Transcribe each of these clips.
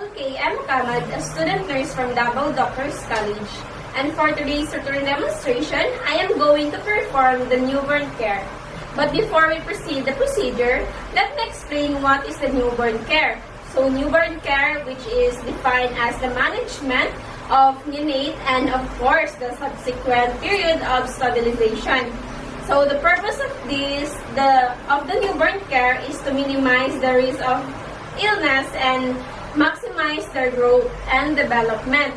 Okay, I'm Kamad, a student nurse from Davao Doctors College. And for today's routine demonstration, I am going to perform the newborn care. But before we proceed the procedure, let me explain what is the newborn care. So newborn care, which is defined as the management of neonate and of course the subsequent period of stabilization. So the purpose of the newborn care is to minimize the risk of illness and maximize their growth and development.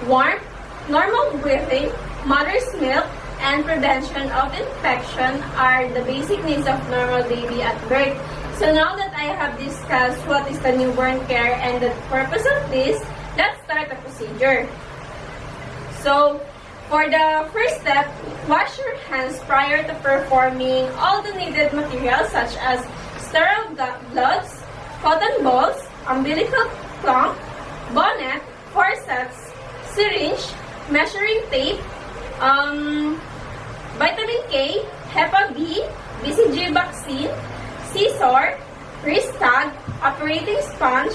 Warmth, normal breathing, mother's milk, and prevention of infection are the basic needs of normal baby at birth. So now that I have discussed what is the newborn care and the purpose of this, let's start the procedure. So, for the first step, wash your hands prior to performing all the needed materials such as sterile gloves, cotton balls, umbilical clamp, bonnet, forceps, syringe, measuring tape, vitamin K, Hepa B, BCG vaccine, scissor, wrist tag, operating sponge,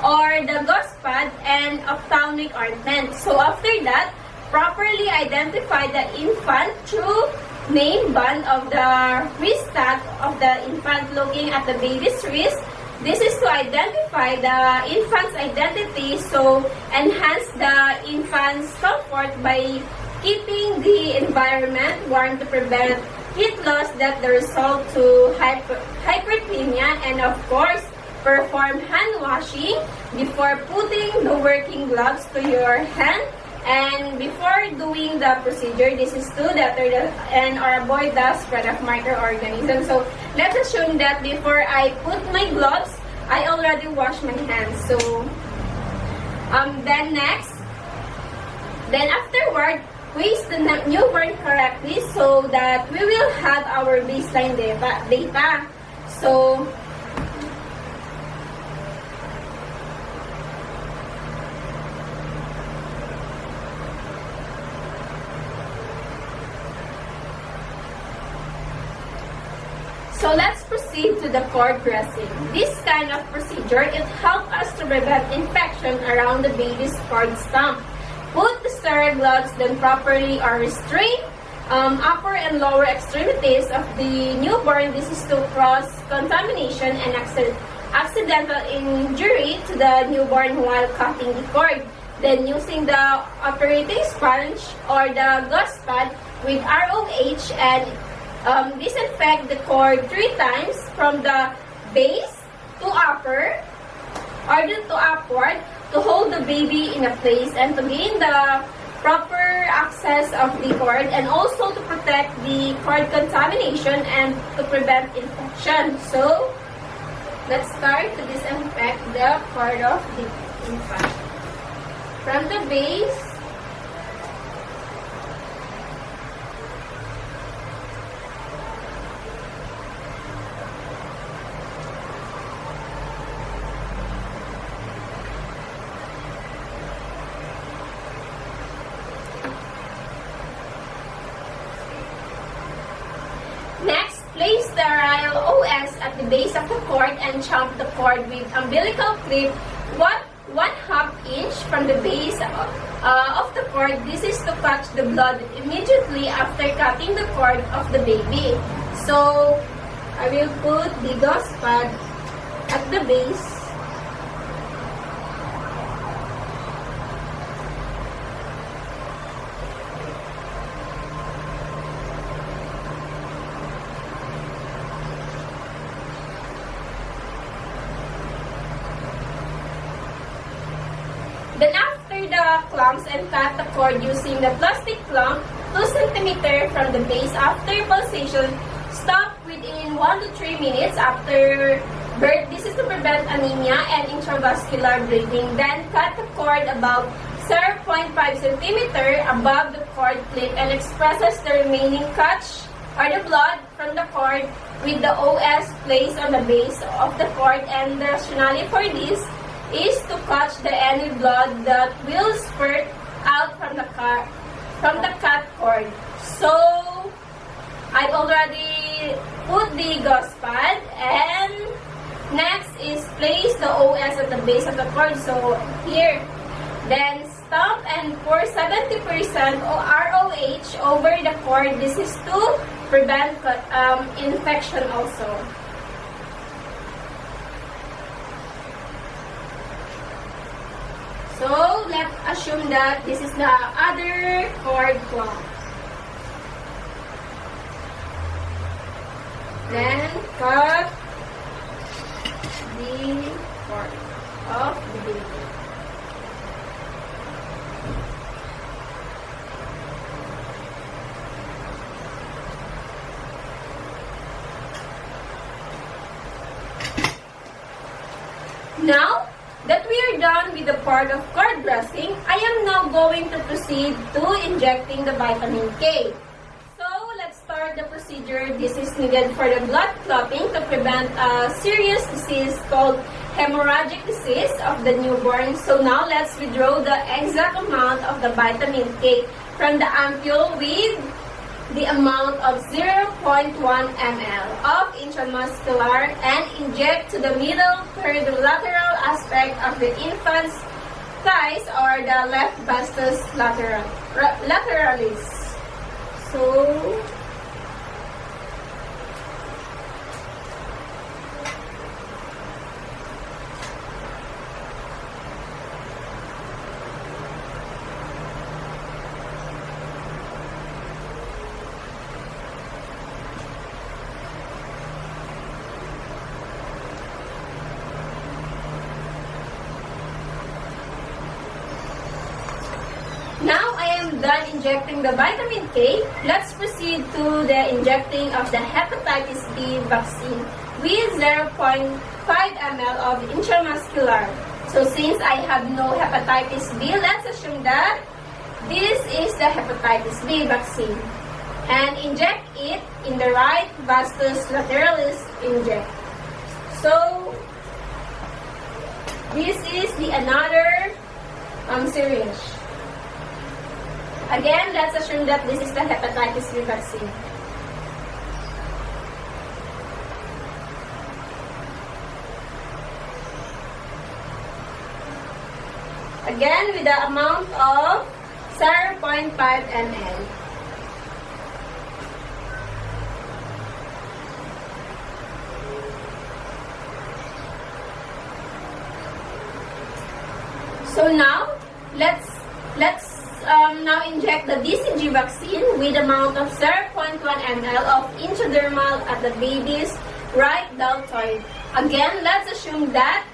or the gauze pad, and ophthalmic ointment. So after that, properly identify the infant through name band of the wrist tag of the infant looking at the baby's wrist. This is to identify the infant's identity, so enhance the infant's comfort by keeping the environment warm to prevent heat loss that the result to hyperthermia, and of course, perform hand washing before putting the working gloves to your hand. And before doing the procedure, this is to deter or avoid the spread of microorganisms. So let's assume that before I put my gloves, I already washed my hands. So then afterward, waste the newborn correctly so that we will have our baseline data. So let's proceed to the cord dressing. This kind of procedure, it helps us to prevent infection around the baby's cord stump. Put the sterile gloves then properly or restrain upper and lower extremities of the newborn. This is to cross-contamination and accidental injury to the newborn while cutting the cord. Then using the operating sponge or the gauze pad with ROH and disinfect the cord 3 times from the base to upper or to upward to hold the baby in a place and to gain the proper access of the cord, and also to protect the cord contamination and to prevent infection. So, let's start to disinfect the cord of the infant. From the base, next, place the ROS at the base of the cord and chomp the cord with umbilical clip 1/2 inch from the base of the cord. This is to catch the blood immediately after cutting the cord of the baby. So, I will put the gauze pad at the base. Then after the clamps, and cut the cord using the plastic clamp 2 cm from the base. After pulsation, stop within 1 to 3 minutes after birth. This is to prevent anemia and intravascular bleeding. Then cut the cord about 0.5 cm above the cord clip and expresses the remaining catch or the blood from the cord with the OS placed on the base of the cord. And the rationale for this is to catch the any blood that will spurt out from the cut cord. So I already put the gauze pad, and next is place the OS at the base of the cord. So here, then stop and pour 70% ROH over the cord. This is to prevent infection also. So let's assume that this is the other cord cloth. Then cut the cord of the baby. Now that we are done with the part of cord dressing, I am now going to proceed to injecting the vitamin K. So let's start the procedure. This is needed for the blood clotting to prevent a serious disease called hemorrhagic disease of the newborn. So now let's withdraw the exact amount of the vitamin K from the ampule with the amount of 0.1 ml of intramuscular and inject to the middle third lateral aspect of the infant's thighs or the left vastus lateralis. So, now I am done injecting the vitamin K. Let's proceed to the injecting of the Hepatitis B vaccine with 0.5 ml of intramuscular. So since I have no Hepatitis B, let's assume that this is the Hepatitis B vaccine. And inject it in the right vastus lateralis inject. So this is the another syringe. Again, let's assume that this is the Hepatitis B vaccine. Again, with the amount of 0.5 ml. So now, let's now inject the BCG vaccine with amount of 0.1 ml of intradermal at the baby's right deltoid. Again, let's assume that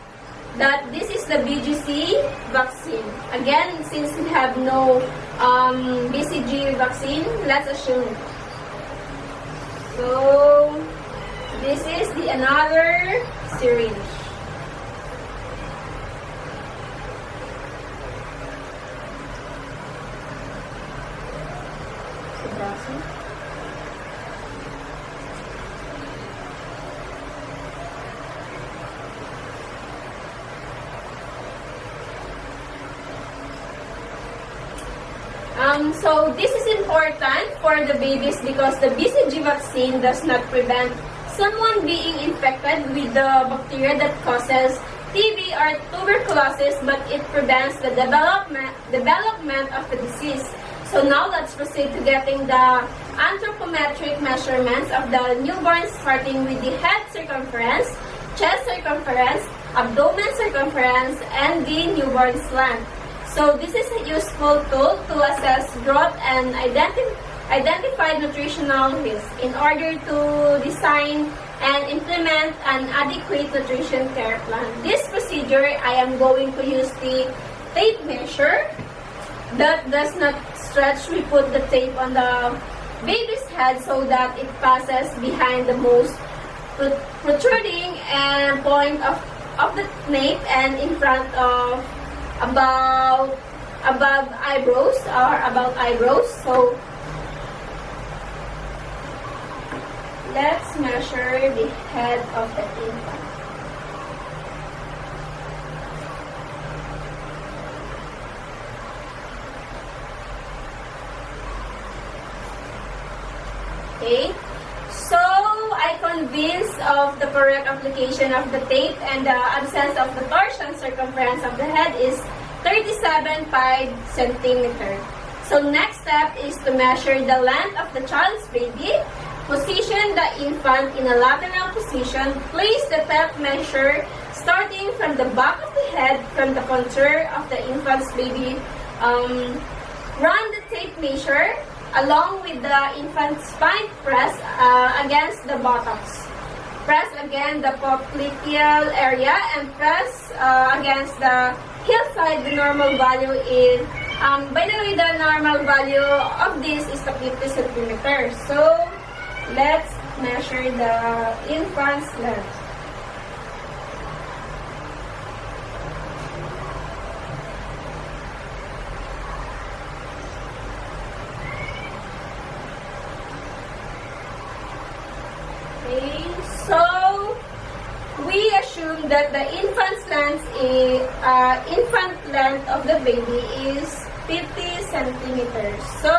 this is the BGC vaccine. Again, since we have no BCG vaccine, let's assume. So this is the another syringe. So this is important for the babies because the BCG vaccine does not prevent someone being infected with the bacteria that causes TB or tuberculosis, but it prevents the development of the disease. So now let's proceed to getting the anthropometric measurements of the newborn, starting with the head circumference, chest circumference, abdomen circumference, and the newborn's length. So this is a useful tool to assess growth and identify nutritional risk in order to design and implement an adequate nutrition care plan. This procedure, I am going to use the tape measure that does not stretch. We put the tape on the baby's head so that it passes behind the most protruding point of the nape and in front of above eyebrows or about eyebrows. So let's measure the head of the infant. Okay, so I convinced of the correct application of the tape and the absence of the torsion, circumference of the head is 37.5 centimeter. So next step is to measure the length of the child's baby. Position the infant in a lateral position. Place the tape measure starting from the back of the head from the contour of the infant's baby. Run the tape measure along with the infant's spine. Press against the buttocks. Press again the popliteal area and press against the hillside. The normal value is, by the way, the normal value of this is 50 centimeters. So, let's measure the infant's length. Okay, so we assume that the infant's length of the baby is 50 centimeters. So,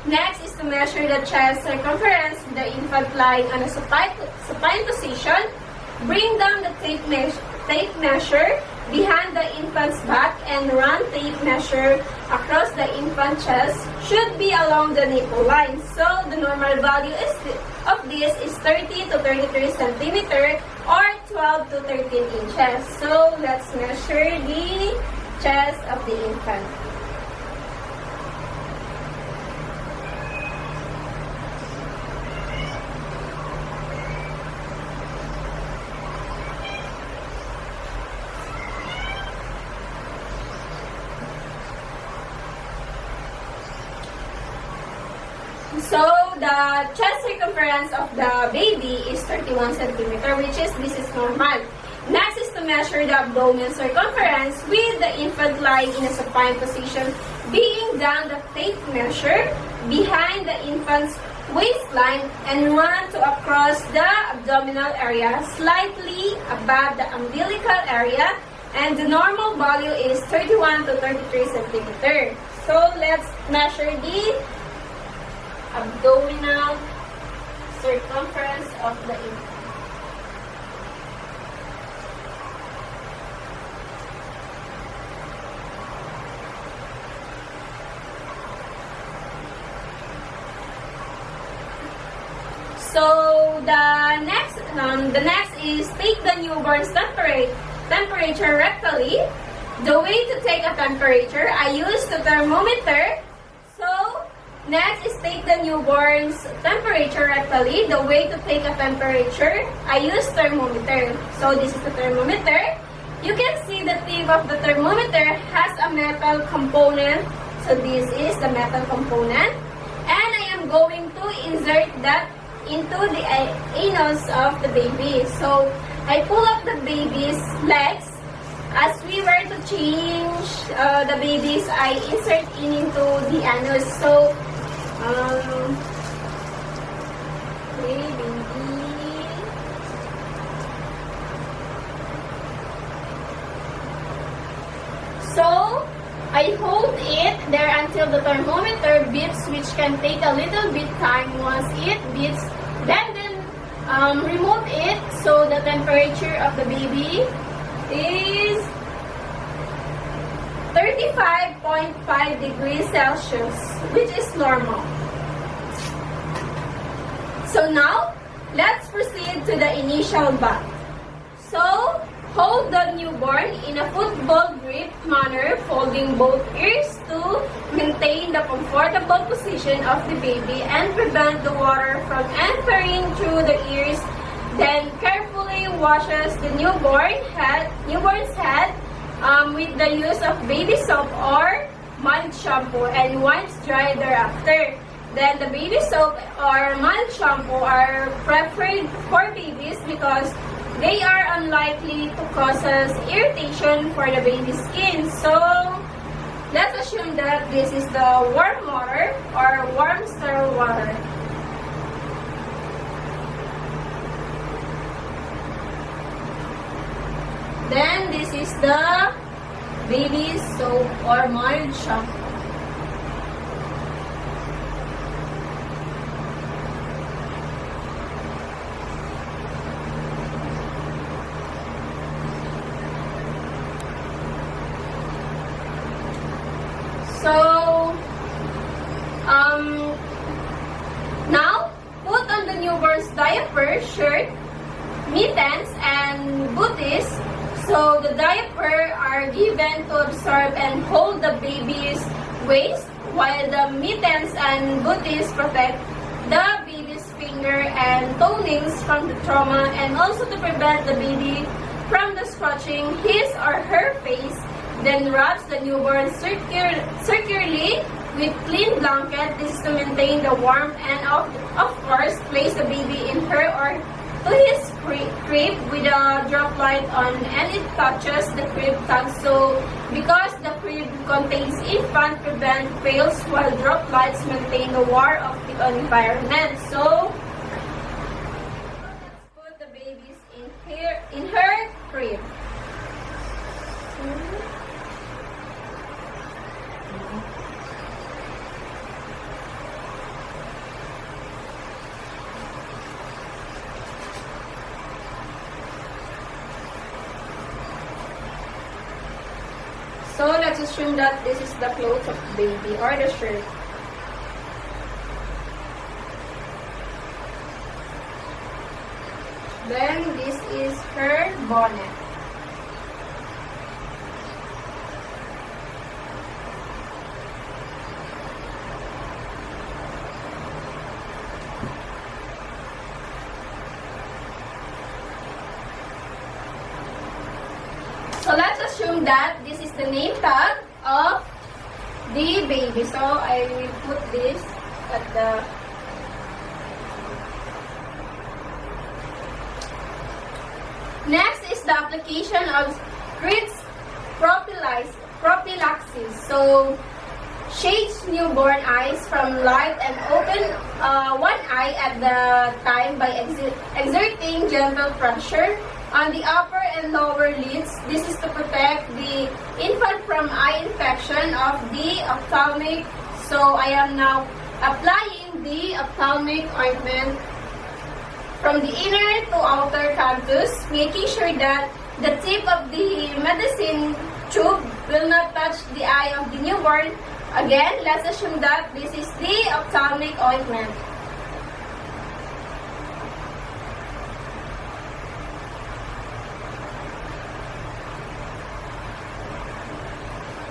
next is to measure the chest circumference with the infant lying on a supine position. Bring down the tape measure behind the infant's back and run tape measure across the infant chest. Should be along the nipple line. So, the normal value of this is 30 to 33 centimeter or 12 to 13 inches. So, let's measure the chest of the infant. So, the chest circumference of the baby is 31 centimeter, which is, this is normal. Next is to measure the abdomen circumference with the infant lying in a supine position, being down the tape measure behind the infant's waistline and run to across the abdominal area, slightly above the umbilical area, and the normal value is 31 to 33 centimeter. So, let's measure the abdominal circumference of the infant. So the next is take the newborn's temperature rectally. The way to take a temperature, I use the thermometer. So next is take the newborn's temperature rectally. The way to take a temperature, I use thermometer. So this is the thermometer. You can see the tip of the thermometer has a metal component. So this is the metal component. And I am going to insert that into the anus of the baby. So I pull up the baby's legs. As we were to change the babies, I insert into the anus. So baby. So, I hold it there until the thermometer beeps, which can take a little bit time. Once it beeps, then remove it. So, the temperature of the baby is 35.5 degrees Celsius, which is normal. So now, let's proceed to the initial bath. So, hold the newborn in a football grip manner, folding both ears to maintain the comfortable position of the baby and prevent the water from entering through the ears. Then carefully washes the newborn's head with the use of baby soap or mild shampoo and wipes dry thereafter. Then the baby soap or mild shampoo are preferred for babies because they are unlikely to cause irritation for the baby's skin. So, let's assume that this is the warm water or warm sterile water. Then, this is the baby soap or mild shampoo. shirt, mittens, and booties. So the diaper are given to absorb and hold the baby's waist, while the mittens and booties protect the baby's finger and toenails from the trauma, and also to prevent the baby from the scratching his or her face. Then wraps the newborn securely with clean blanket. This is to maintain the warmth, and of course place the baby in her or to his crib with a drop light on, and it touches the crib tag. So because the crib contains infant, prevent fails, while drop lights maintain the warmth of the environment. So let's put the babies in her crib. So let's assume that this is the clothes of the baby or the shirt. Then this is her bonnet. So let's assume that this is the name tag of the baby. So I will put this at the next is the application of grits prophylaxis. So shades newborn eyes from light and open one eye at the time by exerting gentle pressure on the upper and lower lids. This is to protect the infant from eye infection of the ophthalmic. So I am now applying the ophthalmic ointment from the inner to outer canthus, making sure that the tip of the medicine tube will not touch the eye of the newborn. Again, let's assume that this is the ophthalmic ointment.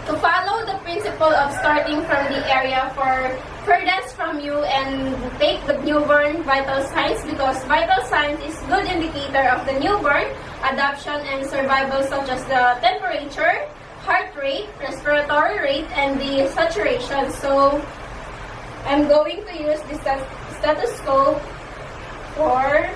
To follow the principle of starting from the area furthest from you and take the newborn vital signs, because vital signs is good indicator of the newborn adoption and survival, such as the temperature, heart rate, respiratory rate, and the saturation. So I'm going to use the stethoscope for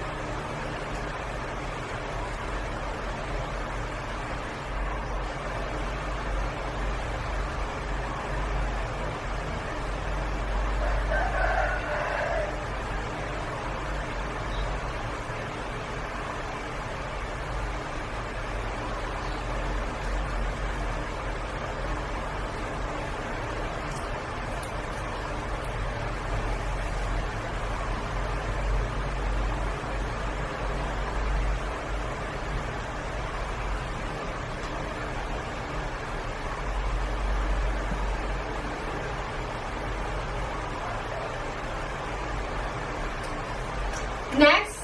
next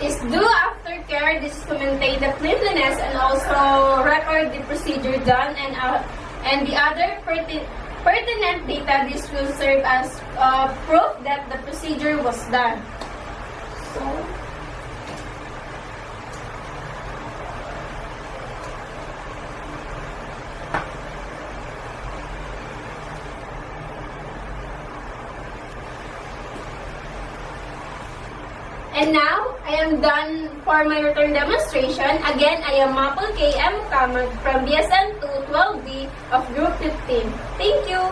is do aftercare. This is to maintain the cleanliness and also record the procedure done, and the other pertinent data. This will serve as proof that the procedure was done. So and now, I am done for my return demonstration. Again, I am Maple K. M. Kamag from BSN 2 12B of Group 15. Thank you!